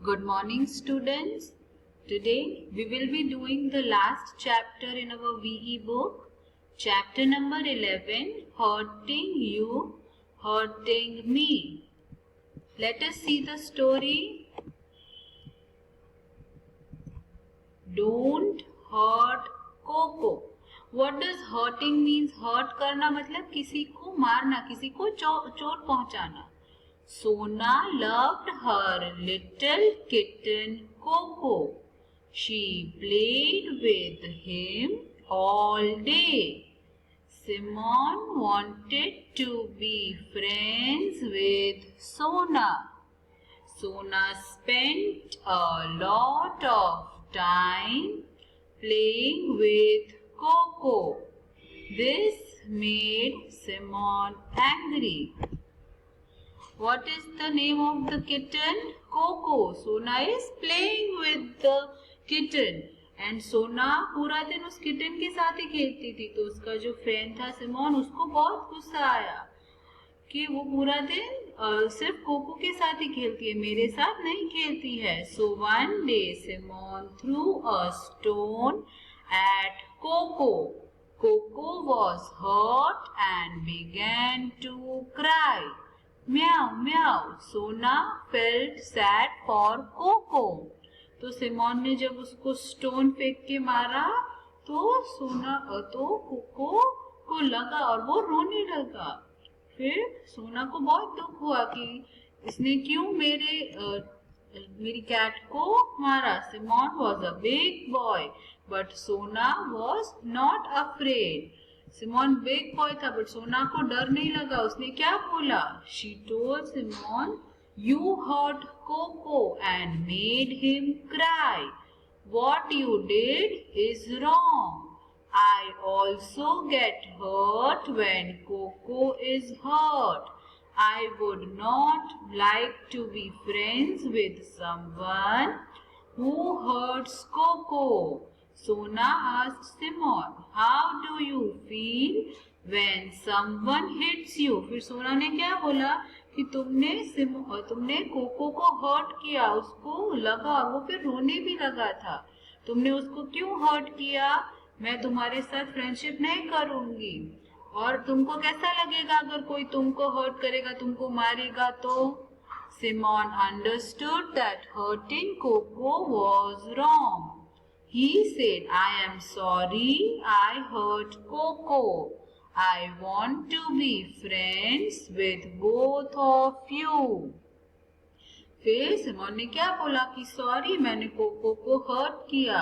Good morning, students. Today we will be doing the last chapter in our VE book, chapter number 11, Hurting You, Hurting Me. Let us see the story. Don't hurt Coco. What does hurting means? Hurt करना मतलब किसी को मारना, किसी को चोट पहुंचाना. Sona loved her little kitten Coco. She played with him all day. Simon wanted to be friends with Sona. Sona spent a lot of time playing with Coco. This made Simon angry. What is the name of the kitten? Coco. Sona is playing with the kitten. And Sona पूरा दिन उस kitten के साथ ही खेलती थी. तो उसका जो friend था सिमोन, उसको बहुत गुस्सा आया कि वो पूरा दिन सिर्फ कोको के साथ ही खेलती है, मेरे साथ नहीं खेलती है. So one day Simon threw a stone at Coco. Coco was hurt and began to cry. Meow, meow. Sona felt sad for Coco. तो सिमोन ने जब उसको स्टोन फेंक के मारा तो कोको को लगा और वो रोने लगा. फिर सोना को बहुत दुख हुआ कि इसने क्यों मेरी कैट को मारा. Simon was a big boy but Sona was not afraid. Simon big boy था बट सोना को डर नहीं लगा. उसने क्या बोला? She told Simon, you hurt Coco and made him cry. What you did is wrong. I also get hurt when Coco is hurt. I would not like to be friends with someone who hurts Coco. Sona asked Simon, how do you feel when someone hits you? फिर सोना ने क्या बोला कि तुमने cocoa को hurt किया, उसको लगा और वो फिर रोने भी लगा था. तुमने उसको क्यों हर्ट किया? मैं तुम्हारे साथ फ्रेंडशिप नहीं करूंगी. और तुमको कैसा लगेगा अगर कोई तुमको हर्ट करेगा, तुमको मारेगा तो? Simon understood that hurting Coco was wrong. He said, I am sorry I hurt Coco. I want to be friends with both of you. फिर सिमोन ने क्या बोला कि सॉरी, मैंने कोको को हर्ट किया,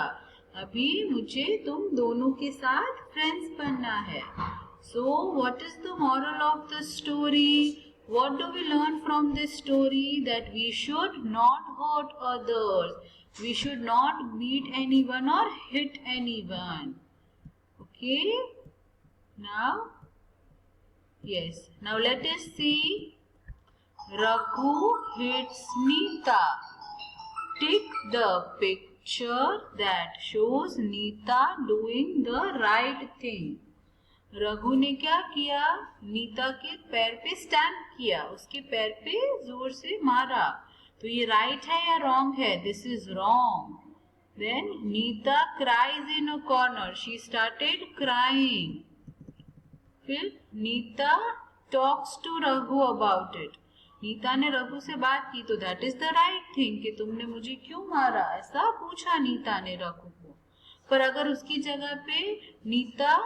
अभी मुझे तुम दोनों के साथ फ्रेंड्स बनना है. So what is the moral of the story? What do we learn from this story? That we should not hurt others. We should not beat anyone or hit anyone. Okay? Now, yes. Now let us see. Raghu hits Neeta. Tick the picture that shows Neeta doing the right thing. Raghu ने क्या किया? नीता के पैर पे stamp किया, उसके पैर पे जोर से मारा. तो ये राइट है या रॉन्ग है? This is wrong. Then Nita cries in a corner. She started crying. फिर Nita talks to Raghu about it. Nita ने रघु से बात की तो that is the right thing कि तुमने मुझे क्यों मारा, ऐसा पूछा नीता ने रघु को. पर अगर उसकी जगह पे नीता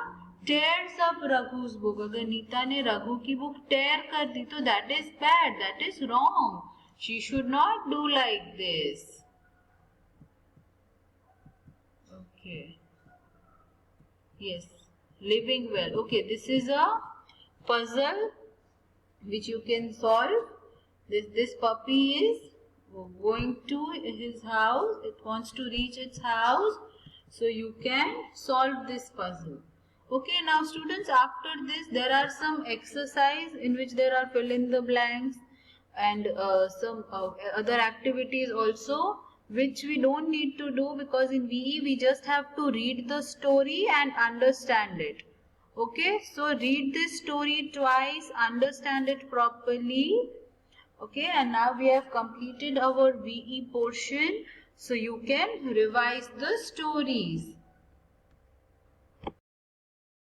tears up रघु's book, अगर नीता ने रघु की बुक टेयर कर दी तो that is bad, that is wrong. She should not do like this. Okay, yes, living well. Okay, this is a puzzle which you can solve. This puppy is going to his house. It wants to reach its house, so you can solve this puzzle. Okay, now students, after this there are some exercise in which there are fill in the blanks and some other activities also which we don't need to do because in VE we just have to read the story and understand it. Okay, so read this story twice, understand it properly. Okay, and now we have completed our VE portion, so you can revise the stories.